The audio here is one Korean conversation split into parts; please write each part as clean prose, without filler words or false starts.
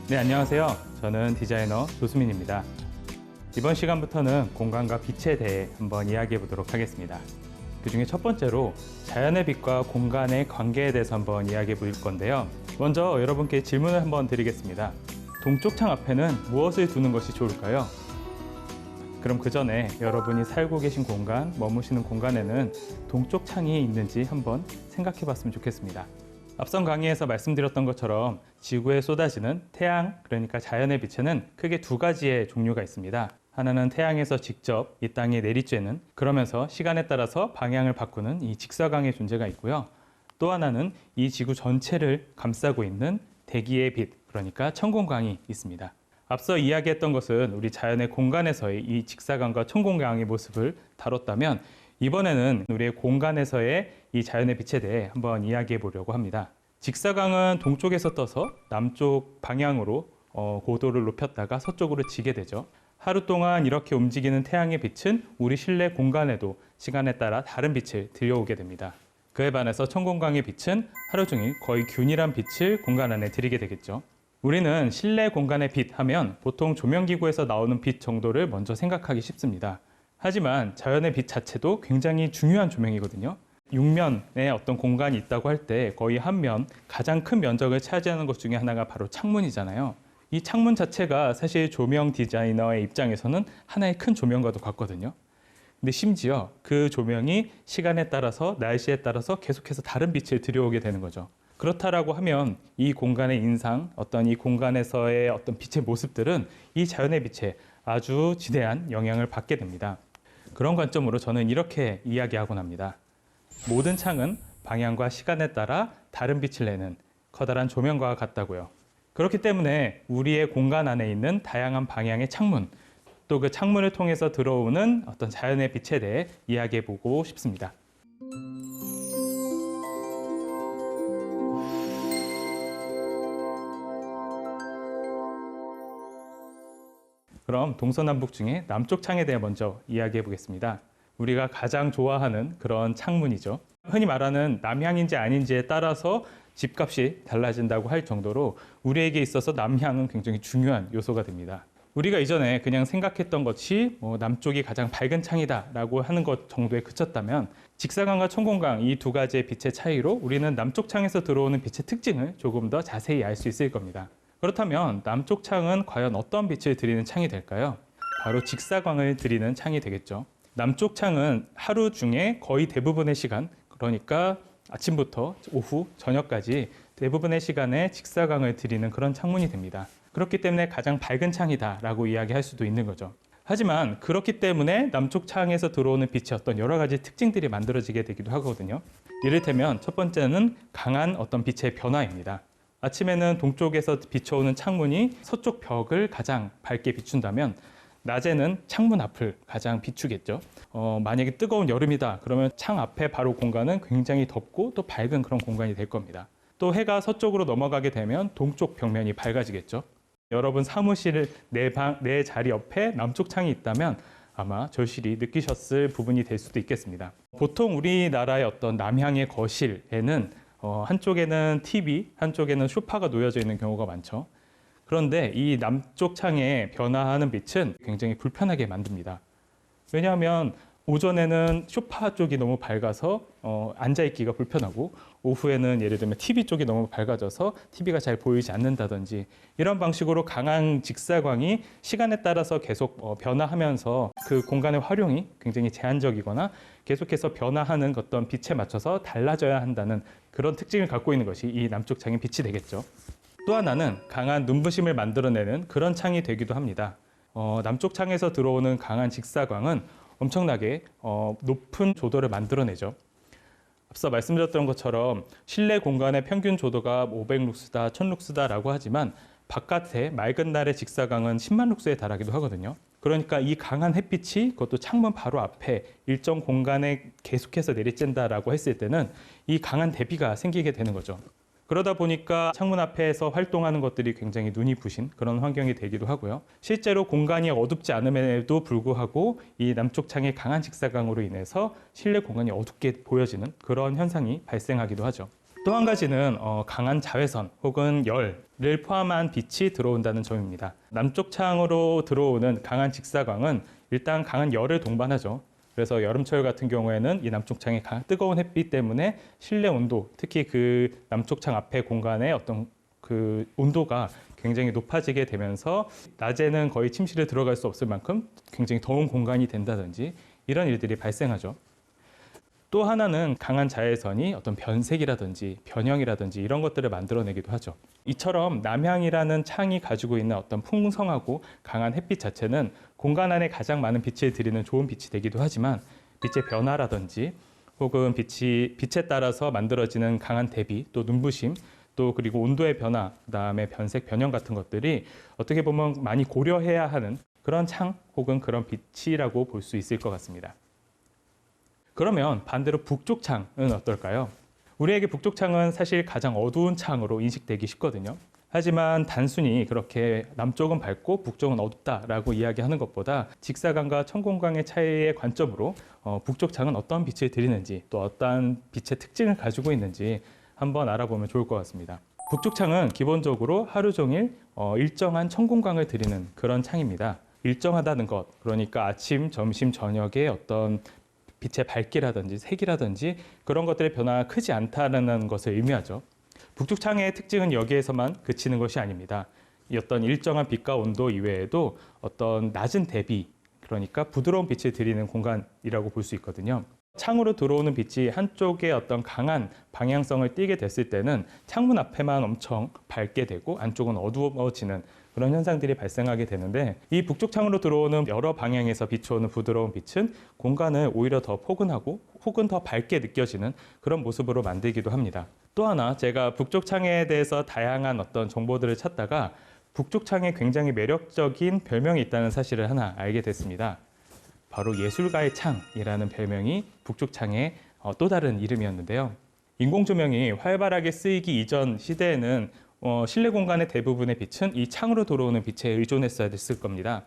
네, 안녕하세요. 저는 디자이너 조수민입니다. 이번 시간부터는 공간과 빛에 대해 한번 이야기해 보도록 하겠습니다. 그 중에 첫 번째로 자연의 빛과 공간의 관계에 대해서 한번 이야기해 볼 건데요. 먼저 여러분께 질문을 한번 드리겠습니다. 동쪽 창 앞에는 무엇을 두는 것이 좋을까요? 그럼 그 전에 여러분이 살고 계신 공간, 머무시는 공간에는 동쪽 창이 있는지 한번 생각해 봤으면 좋겠습니다. 앞선 강의에서 말씀드렸던 것처럼 지구에 쏟아지는 태양, 그러니까 자연의 빛에는 크게 두 가지의 종류가 있습니다. 하나는 태양에서 직접 이 땅에 내리쬐는, 그러면서 시간에 따라서 방향을 바꾸는 이 직사광의 존재가 있고요. 또 하나는 이 지구 전체를 감싸고 있는 대기의 빛, 그러니까 천공광이 있습니다. 앞서 이야기했던 것은 우리 자연의 공간에서의 이 직사광과 천공광의 모습을 다뤘다면, 이번에는 우리의 공간에서의 이 자연의 빛에 대해 한번 이야기해 보려고 합니다. 직사광은 동쪽에서 떠서 남쪽 방향으로 고도를 높였다가 서쪽으로 지게 되죠. 하루 동안 이렇게 움직이는 태양의 빛은 우리 실내 공간에도 시간에 따라 다른 빛을 들여오게 됩니다. 그에 반해서 천공광의 빛은 하루 종일 거의 균일한 빛을 공간 안에 들이게 되겠죠. 우리는 실내 공간의 빛 하면 보통 조명기구에서 나오는 빛 정도를 먼저 생각하기 쉽습니다. 하지만 자연의 빛 자체도 굉장히 중요한 조명이거든요. 육면에 어떤 공간이 있다고 할 때 거의 한 면, 가장 큰 면적을 차지하는 것 중에 하나가 바로 창문이잖아요. 이 창문 자체가 사실 조명 디자이너의 입장에서는 하나의 큰 조명과도 같거든요. 근데 심지어 그 조명이 시간에 따라서, 날씨에 따라서 계속해서 다른 빛을 들여오게 되는 거죠. 그렇다라고 하면 이 공간의 인상, 어떤 이 공간에서의 어떤 빛의 모습들은 이 자연의 빛에 아주 지대한 영향을 받게 됩니다. 그런 관점으로 저는 이렇게 이야기하곤 합니다. 모든 창은 방향과 시간에 따라 다른 빛을 내는 커다란 조명과 같다고요. 그렇기 때문에 우리의 공간 안에 있는 다양한 방향의 창문, 또 그 창문을 통해서 들어오는 어떤 자연의 빛에 대해 이야기해 보고 싶습니다. 그럼 동서남북 중에 남쪽 창에 대해 먼저 이야기해 보겠습니다. 우리가 가장 좋아하는 그런 창문이죠. 흔히 말하는 남향인지 아닌지에 따라서 집값이 달라진다고 할 정도로 우리에게 있어서 남향은 굉장히 중요한 요소가 됩니다. 우리가 이전에 그냥 생각했던 것이 남쪽이 가장 밝은 창이다 라고 하는 것 정도에 그쳤다면, 직사광과 천공광 이 두 가지의 빛의 차이로 우리는 남쪽 창에서 들어오는 빛의 특징을 조금 더 자세히 알 수 있을 겁니다. 그렇다면 남쪽 창은 과연 어떤 빛을 들이는 창이 될까요? 바로 직사광을 들이는 창이 되겠죠. 남쪽 창은 하루 중에 거의 대부분의 시간, 그러니까 아침부터 오후, 저녁까지 대부분의 시간에 직사광을 들이는 그런 창문이 됩니다. 그렇기 때문에 가장 밝은 창이다 라고 이야기할 수도 있는 거죠. 하지만 그렇기 때문에 남쪽 창에서 들어오는 빛의 어떤 여러 가지 특징들이 만들어지게 되기도 하거든요. 이를테면 첫 번째는 강한 어떤 빛의 변화입니다. 아침에는 동쪽에서 비춰오는 창문이 서쪽 벽을 가장 밝게 비춘다면, 낮에는 창문 앞을 가장 비추겠죠. 만약에 뜨거운 여름이다 그러면 창 앞에 바로 공간은 굉장히 덥고 또 밝은 그런 공간이 될 겁니다. 또 해가 서쪽으로 넘어가게 되면 동쪽 벽면이 밝아지겠죠. 여러분 사무실 내 자리 옆에 남쪽 창이 있다면 아마 절실히 느끼셨을 부분이 될 수도 있겠습니다. 보통 우리나라의 어떤 남향의 거실에는 한쪽에는 TV, 한쪽에는 소파가 놓여져 있는 경우가 많죠. 그런데 이 남쪽 창에 변화하는 빛은 굉장히 불편하게 만듭니다. 왜냐하면 오전에는 소파 쪽이 너무 밝아서 앉아있기가 불편하고 오후에는 예를 들면 TV 쪽이 너무 밝아져서 TV가 잘 보이지 않는다든지 이런 방식으로 강한 직사광이 시간에 따라서 계속 변화하면서 그 공간의 활용이 굉장히 제한적이거나 계속해서 변화하는 어떤 빛에 맞춰서 달라져야 한다는 그런 특징을 갖고 있는 것이 이 남쪽 창의 빛이 되겠죠. 또 하나는 강한 눈부심을 만들어내는 그런 창이 되기도 합니다. 남쪽 창에서 들어오는 강한 직사광은 엄청나게 높은 조도를 만들어내죠. 앞서 말씀드렸던 것처럼 실내 공간의 평균 조도가 500룩스다, 1000룩스다라고 하지만 바깥에 맑은 날의 직사광은 10만 룩스에 달하기도 하거든요. 그러니까 이 강한 햇빛이 그것도 창문 바로 앞에 일정 공간에 계속해서 내리쬐다라고 했을 때는 이 강한 대비가 생기게 되는 거죠. 그러다 보니까 창문 앞에서 활동하는 것들이 굉장히 눈이 부신 그런 환경이 되기도 하고요. 실제로 공간이 어둡지 않음에도 불구하고 이 남쪽 창의 강한 직사광으로 인해서 실내 공간이 어둡게 보여지는 그런 현상이 발생하기도 하죠. 또 한 가지는 강한 자외선 혹은 열을 포함한 빛이 들어온다는 점입니다. 남쪽 창으로 들어오는 강한 직사광은 일단 강한 열을 동반하죠. 그래서 여름철 같은 경우에는 이 남쪽 창의 뜨거운 햇빛 때문에 실내 온도, 특히 그 남쪽 창 앞에 공간의 어떤 그 온도가 굉장히 높아지게 되면서 낮에는 거의 침실에 들어갈 수 없을 만큼 굉장히 더운 공간이 된다든지 이런 일들이 발생하죠. 또 하나는 강한 자외선이 어떤 변색이라든지 변형이라든지 이런 것들을 만들어내기도 하죠. 이처럼 남향이라는 창이 가지고 있는 어떤 풍성하고 강한 햇빛 자체는 공간 안에 가장 많은 빛을 들이는 좋은 빛이 되기도 하지만 빛의 변화라든지 혹은 빛에 따라서 만들어지는 강한 대비, 또 눈부심, 또 그리고 온도의 변화, 그다음에 변색, 변형 같은 것들이 어떻게 보면 많이 고려해야 하는 그런 창 혹은 그런 빛이라고 볼 수 있을 것 같습니다. 그러면 반대로 북쪽 창은 어떨까요? 우리에게 북쪽 창은 사실 가장 어두운 창으로 인식되기 쉽거든요. 하지만 단순히 그렇게 남쪽은 밝고 북쪽은 어둡다라고 이야기하는 것보다 직사광과 천공광의 차이의 관점으로 북쪽 창은 어떤 빛을 들이는지 또 어떠한 빛의 특징을 가지고 있는지 한번 알아보면 좋을 것 같습니다. 북쪽 창은 기본적으로 하루 종일 일정한 천공광을 들이는 그런 창입니다. 일정하다는 것, 그러니까 아침, 점심, 저녁에 어떤 빛의 밝기라든지 색이라든지 그런 것들의 변화가 크지 않다는 것을 의미하죠. 북쪽 창의 특징은 여기에서만 그치는 것이 아닙니다. 이 어떤 일정한 빛과 온도 이외에도 어떤 낮은 대비, 그러니까 부드러운 빛을 들이는 공간이라고 볼 수 있거든요. 창으로 들어오는 빛이 한쪽에 어떤 강한 방향성을 띠게 됐을 때는 창문 앞에만 엄청 밝게 되고 안쪽은 어두워지는 그런 현상들이 발생하게 되는데 이 북쪽 창으로 들어오는 여러 방향에서 비춰오는 부드러운 빛은 공간을 오히려 더 포근하고 혹은 더 밝게 느껴지는 그런 모습으로 만들기도 합니다. 또 하나 제가 북쪽 창에 대해서 다양한 어떤 정보들을 찾다가 북쪽 창에 굉장히 매력적인 별명이 있다는 사실을 하나 알게 됐습니다. 바로 예술가의 창이라는 별명이 북쪽 창의 또 다른 이름이었는데요. 인공조명이 활발하게 쓰이기 이전 시대에는 실내 공간의 대부분의 빛은 이 창으로 들어오는 빛에 의존했어야 됐을 겁니다.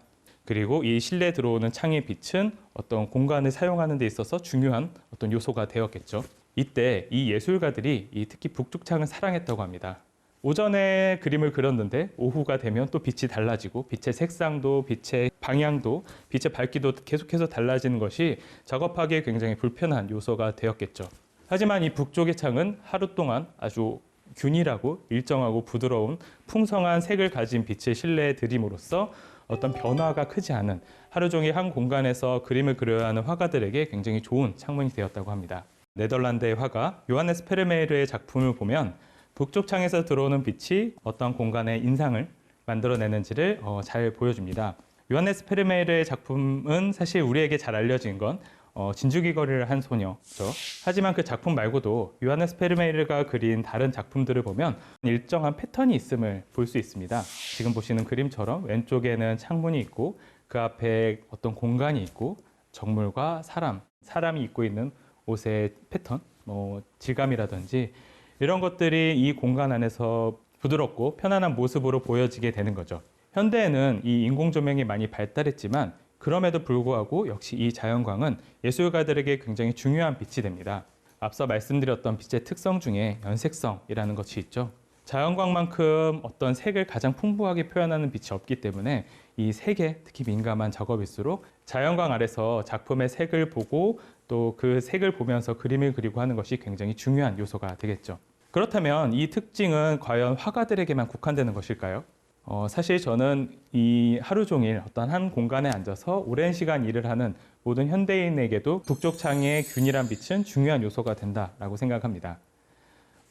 그리고 이 실내에 들어오는 창의 빛은 어떤 공간을 사용하는 데 있어서 중요한 어떤 요소가 되었겠죠. 이때 이 예술가들이 특히 북쪽 창을 사랑했다고 합니다. 오전에 그림을 그렸는데 오후가 되면 또 빛이 달라지고 빛의 색상도 빛의 방향도 빛의 밝기도 계속해서 달라지는 것이 작업하기에 굉장히 불편한 요소가 되었겠죠. 하지만 이 북쪽의 창은 하루 동안 아주 균일하고 일정하고 부드러운 풍성한 색을 가진 빛을 실내에 들임으로써 어떤 변화가 크지 않은 하루 종일 한 공간에서 그림을 그려야 하는 화가들에게 굉장히 좋은 창문이 되었다고 합니다. 네덜란드의 화가 요하네스 페르메이르의 작품을 보면 북쪽 창에서 들어오는 빛이 어떤 공간의 인상을 만들어내는지를 잘 보여줍니다. 요하네스 페르메이르의 작품은 사실 우리에게 잘 알려진 건 진주귀걸이를 한 소녀죠. 하지만 그 작품 말고도 요하네스 페르메이르가 그린 다른 작품들을 보면 일정한 패턴이 있음을 볼 수 있습니다. 지금 보시는 그림처럼 왼쪽에는 창문이 있고 그 앞에 어떤 공간이 있고 정물과 사람이 입고 있는 옷의 패턴, 질감이라든지 이런 것들이 이 공간 안에서 부드럽고 편안한 모습으로 보여지게 되는 거죠. 현대에는 이 인공조명이 많이 발달했지만 그럼에도 불구하고 역시 이 자연광은 예술가들에게 굉장히 중요한 빛이 됩니다. 앞서 말씀드렸던 빛의 특성 중에 연색성이라는 것이 있죠. 자연광만큼 어떤 색을 가장 풍부하게 표현하는 빛이 없기 때문에 이 색에 특히 민감한 작업일수록 자연광 아래서 작품의 색을 보고 또 그 색을 보면서 그림을 그리고 하는 것이 굉장히 중요한 요소가 되겠죠. 그렇다면 이 특징은 과연 화가들에게만 국한되는 것일까요? 사실 저는 이 하루 종일 어떤 한 공간에 앉아서 오랜 시간 일을 하는 모든 현대인에게도 북쪽창의 균일한 빛은 중요한 요소가 된다라고 생각합니다.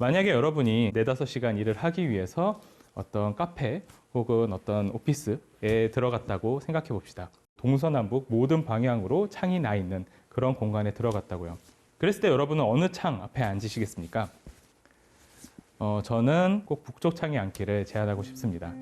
만약에 여러분이 4~5시간 일을 하기 위해서 어떤 카페 혹은 어떤 오피스에 들어갔다고 생각해 봅시다. 동서남북 모든 방향으로 창이 나 있는 그런 공간에 들어갔다고요. 그랬을 때 여러분은 어느 창 앞에 앉으시겠습니까? 저는 꼭 북쪽 창에 앉기를 제안하고 싶습니다.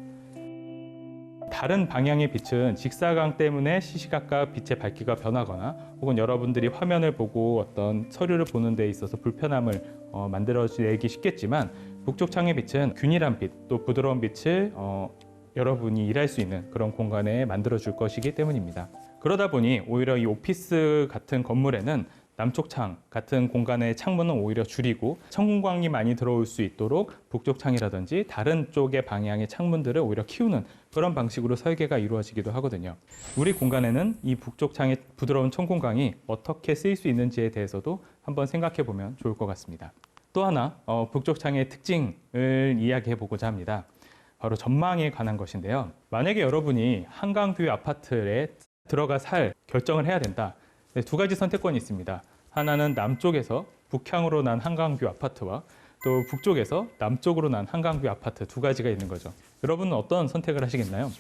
다른 방향의 빛은 직사광 때문에 시시각각 빛의 밝기가 변하거나 혹은 여러분들이 화면을 보고 어떤 서류를 보는 데 있어서 불편함을 만들어내기 쉽겠지만 북쪽 창의 빛은 균일한 빛, 또 부드러운 빛을 여러분이 일할 수 있는 그런 공간에 만들어줄 것이기 때문입니다. 그러다 보니 오히려 이 오피스 같은 건물에는 남쪽 창 같은 공간의 창문은 오히려 줄이고 천공광이 많이 들어올 수 있도록 북쪽 창이라든지 다른 쪽의 방향의 창문들을 오히려 키우는 그런 방식으로 설계가 이루어지기도 하거든요. 우리 공간에는 이 북쪽 창의 부드러운 천공광이 어떻게 쓰일 수 있는지에 대해서도 한번 생각해 보면 좋을 것 같습니다. 또 하나 북쪽 창의 특징을 이야기해 보고자 합니다. 바로 전망에 관한 것인데요. 만약에 여러분이 한강뷰 아파트에 들어가 살 결정을 해야 된다. 2가지 선택권이 있습니다. 하나는 남쪽에서 북향으로 난 한강뷰 아파트와 또 북쪽에서 남쪽으로 난 한강뷰 아파트 2가지가 있는 거죠. 여러분은 어떤 선택을 하시겠나요?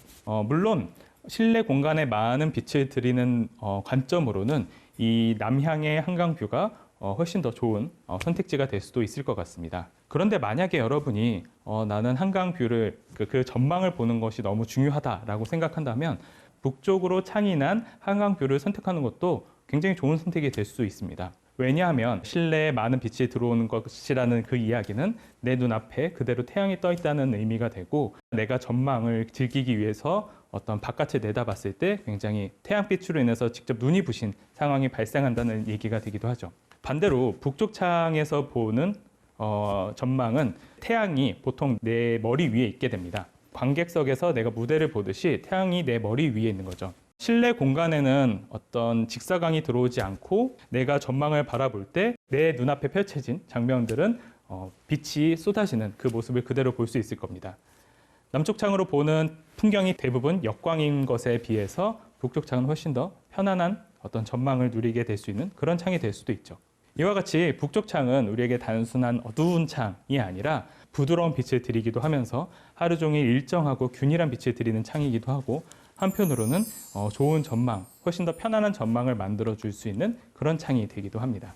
물론 실내 공간에 많은 빛을 들이는 관점으로는 이 남향의 한강뷰가 훨씬 더 좋은 선택지가 될 수도 있을 것 같습니다. 그런데 만약에 여러분이 나는 한강뷰를 그 전망을 보는 것이 너무 중요하다라고 생각한다면 북쪽으로 창이 난 한강뷰를 선택하는 것도 굉장히 좋은 선택이 될 수 있습니다. 왜냐하면 실내에 많은 빛이 들어오는 것이라는 그 이야기는 내 눈앞에 그대로 태양이 떠 있다는 의미가 되고 내가 전망을 즐기기 위해서 어떤 바깥을 내다봤을 때 굉장히 태양빛으로 인해서 직접 눈이 부신 상황이 발생한다는 얘기가 되기도 하죠. 반대로 북쪽 창에서 보는 전망은 태양이 보통 내 머리 위에 있게 됩니다. 관객석에서 내가 무대를 보듯이 태양이 내 머리 위에 있는 거죠. 실내 공간에는 어떤 직사광이 들어오지 않고 내가 전망을 바라볼 때 내 눈앞에 펼쳐진 장면들은 빛이 쏟아지는 그 모습을 그대로 볼 수 있을 겁니다. 남쪽 창으로 보는 풍경이 대부분 역광인 것에 비해서 북쪽 창은 훨씬 더 편안한 어떤 전망을 누리게 될 수 있는 그런 창이 될 수도 있죠. 이와 같이 북쪽 창은 우리에게 단순한 어두운 창이 아니라 부드러운 빛을 드리기도 하면서 하루 종일 일정하고 균일한 빛을 드리는 창이기도 하고 한편으로는 좋은 전망, 훨씬 더 편안한 전망을 만들어줄 수 있는 그런 창이 되기도 합니다.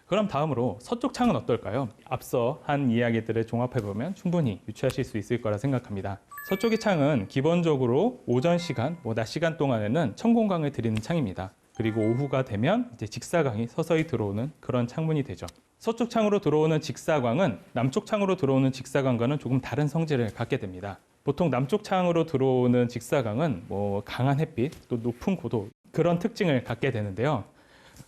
그럼 다음으로 서쪽 창은 어떨까요? 앞서 한 이야기들을 종합해보면 충분히 유추하실 수 있을 거라 생각합니다. 서쪽의 창은 기본적으로 오전 시간, 낮 시간 동안에는 천공광을 드리는 창입니다. 그리고 오후가 되면 이제 직사광이 서서히 들어오는 그런 창문이 되죠. 서쪽 창으로 들어오는 직사광은 남쪽 창으로 들어오는 직사광과는 조금 다른 성질을 갖게 됩니다. 보통 남쪽 창으로 들어오는 직사광은 강한 햇빛, 또 높은 고도 그런 특징을 갖게 되는데요.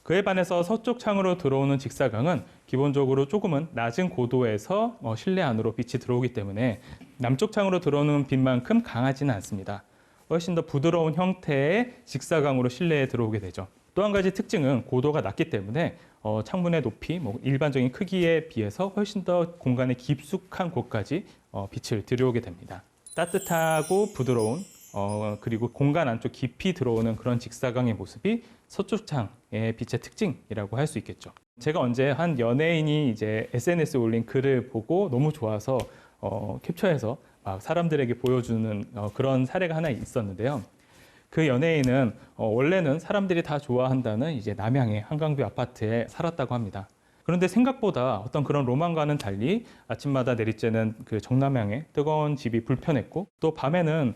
그에 반해서 서쪽 창으로 들어오는 직사광은 기본적으로 조금은 낮은 고도에서 실내 안으로 빛이 들어오기 때문에 남쪽 창으로 들어오는 빛만큼 강하지는 않습니다. 훨씬 더 부드러운 형태의 직사광으로 실내에 들어오게 되죠. 또 한 가지 특징은 고도가 낮기 때문에 창문의 높이, 일반적인 크기에 비해서 훨씬 더 공간의 깊숙한 곳까지 빛을 들여오게 됩니다. 따뜻하고 부드러운 그리고 공간 안쪽 깊이 들어오는 그런 직사광의 모습이 서쪽 창의 빛의 특징이라고 할 수 있겠죠. 제가 언제 한 연예인이 이제 SNS에 올린 글을 보고 너무 좋아서 캡처해서 막 사람들에게 보여주는 그런 사례가 하나 있었는데요. 그 연예인은 원래는 사람들이 다 좋아한다는 이제 남양의 한강뷰 아파트에 살았다고 합니다. 그런데 생각보다 어떤 그런 로망과는 달리 아침마다 내리쬐는 그 정남향의 뜨거운 집이 불편했고 또 밤에는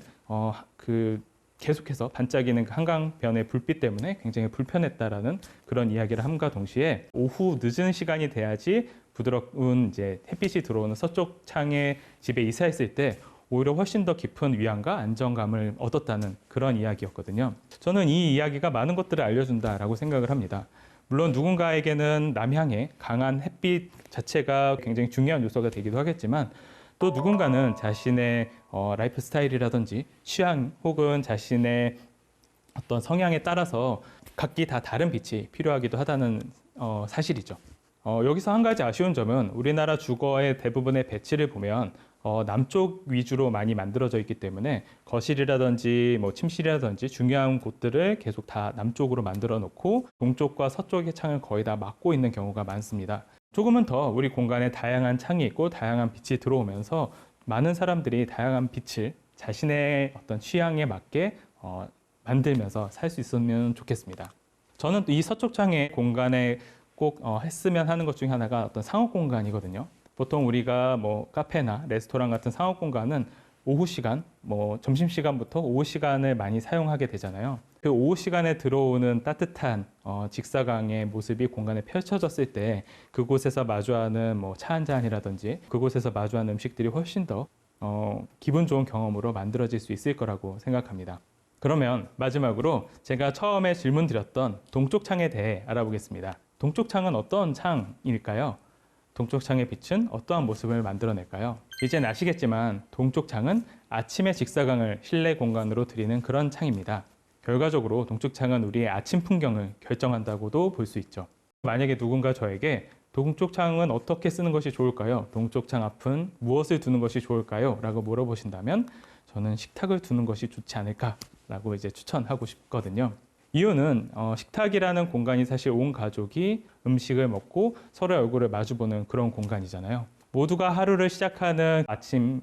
계속해서 반짝이는 그 한강변의 불빛 때문에 굉장히 불편했다라는 그런 이야기를 함과 동시에 오후 늦은 시간이 돼야지 부드러운 이제 햇빛이 들어오는 서쪽 창의 집에 이사했을 때 오히려 훨씬 더 깊은 위안과 안정감을 얻었다는 그런 이야기였거든요. 저는 이 이야기가 많은 것들을 알려준다라고 생각을 합니다. 물론 누군가에게는 남향의 강한 햇빛 자체가 굉장히 중요한 요소가 되기도 하겠지만 또 누군가는 자신의 라이프 스타일이라든지 취향 혹은 자신의 어떤 성향에 따라서 각기 다 다른 빛이 필요하기도 하다는 사실이죠. 여기서 한 가지 아쉬운 점은 우리나라 주거의 대부분의 배치를 보면 남쪽 위주로 많이 만들어져 있기 때문에 거실이라든지 뭐 침실이라든지 중요한 곳들을 계속 다 남쪽으로 만들어 놓고 동쪽과 서쪽의 창을 거의 다 막고 있는 경우가 많습니다. 조금은 더 우리 공간에 다양한 창이 있고 다양한 빛이 들어오면서 많은 사람들이 다양한 빛을 자신의 어떤 취향에 맞게 만들면서 살 수 있으면 좋겠습니다. 저는 이 서쪽 창의 공간에 꼭 했으면 하는 것 중에 하나가 어떤 상업 공간이거든요. 보통 우리가 뭐 카페나 레스토랑 같은 상업 공간은 오후 시간, 뭐 점심 시간부터 오후 시간을 많이 사용하게 되잖아요. 그 오후 시간에 들어오는 따뜻한 직사광의 모습이 공간에 펼쳐졌을 때 그곳에서 마주하는 뭐 차 한 잔이라든지 그곳에서 마주하는 음식들이 훨씬 더 기분 좋은 경험으로 만들어질 수 있을 거라고 생각합니다. 그러면 마지막으로 제가 처음에 질문 드렸던 동쪽 창에 대해 알아보겠습니다. 동쪽 창은 어떤 창일까요? 동쪽 창의 빛은 어떠한 모습을 만들어낼까요? 이젠 아시겠지만 동쪽 창은 아침의 직사광을 실내 공간으로 드리는 그런 창입니다. 결과적으로 동쪽 창은 우리의 아침 풍경을 결정한다고도 볼 수 있죠. 만약에 누군가 저에게 동쪽 창은 어떻게 쓰는 것이 좋을까요? 동쪽 창 앞은 무엇을 두는 것이 좋을까요? 라고 물어보신다면 저는 식탁을 두는 것이 좋지 않을까라고 이제 추천하고 싶거든요. 이유는 식탁이라는 공간이 사실 온 가족이 음식을 먹고 서로의 얼굴을 마주보는 그런 공간이잖아요. 모두가 하루를 시작하는 아침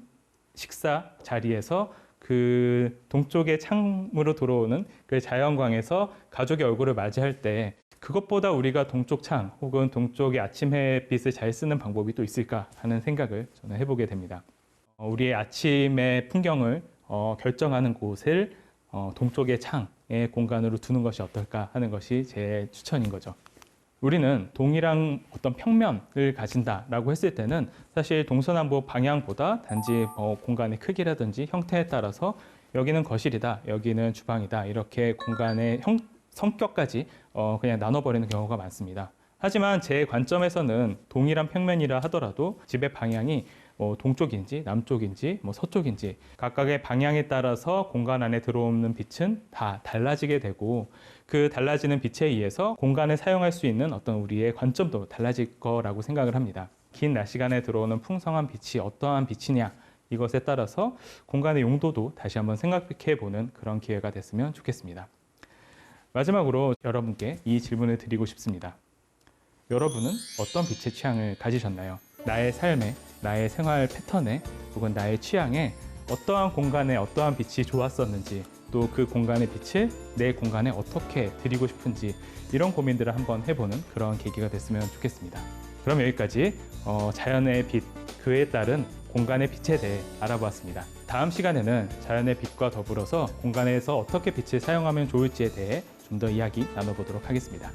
식사 자리에서 그 동쪽의 창으로 들어오는 그 자연광에서 가족의 얼굴을 맞이할 때 그것보다 우리가 동쪽 창 혹은 동쪽의 아침 햇빛을 잘 쓰는 방법이 또 있을까 하는 생각을 저는 해보게 됩니다. 우리의 아침의 풍경을 결정하는 곳을 동쪽의 창의 공간으로 두는 것이 어떨까 하는 것이 제 추천인 거죠. 우리는 동일한 어떤 평면을 가진다라고 했을 때는 사실 동서남북 방향보다 단지 공간의 크기라든지 형태에 따라서 여기는 거실이다, 여기는 주방이다 이렇게 공간의 성격까지 그냥 나눠버리는 경우가 많습니다. 하지만 제 관점에서는 동일한 평면이라 하더라도 집의 방향이 동쪽인지 남쪽인지 서쪽인지 각각의 방향에 따라서 공간 안에 들어오는 빛은 다 달라지게 되고 그 달라지는 빛에 의해서 공간을 사용할 수 있는 어떤 우리의 관점도 달라질 거라고 생각을 합니다. 긴 낮 시간에 들어오는 풍성한 빛이 어떠한 빛이냐 이것에 따라서 공간의 용도도 다시 한번 생각해 보는 그런 기회가 됐으면 좋겠습니다. 마지막으로 여러분께 이 질문을 드리고 싶습니다. 여러분은 어떤 빛의 취향을 가지셨나요? 나의 삶에, 나의 생활 패턴에, 혹은 나의 취향에 어떠한 공간에 어떠한 빛이 좋았었는지 또 그 공간의 빛을 내 공간에 어떻게 드리고 싶은지 이런 고민들을 한번 해보는 그런 계기가 됐으면 좋겠습니다. 그럼 여기까지 자연의 빛, 그에 따른 공간의 빛에 대해 알아보았습니다. 다음 시간에는 자연의 빛과 더불어서 공간에서 어떻게 빛을 사용하면 좋을지에 대해 좀 더 이야기 나눠보도록 하겠습니다.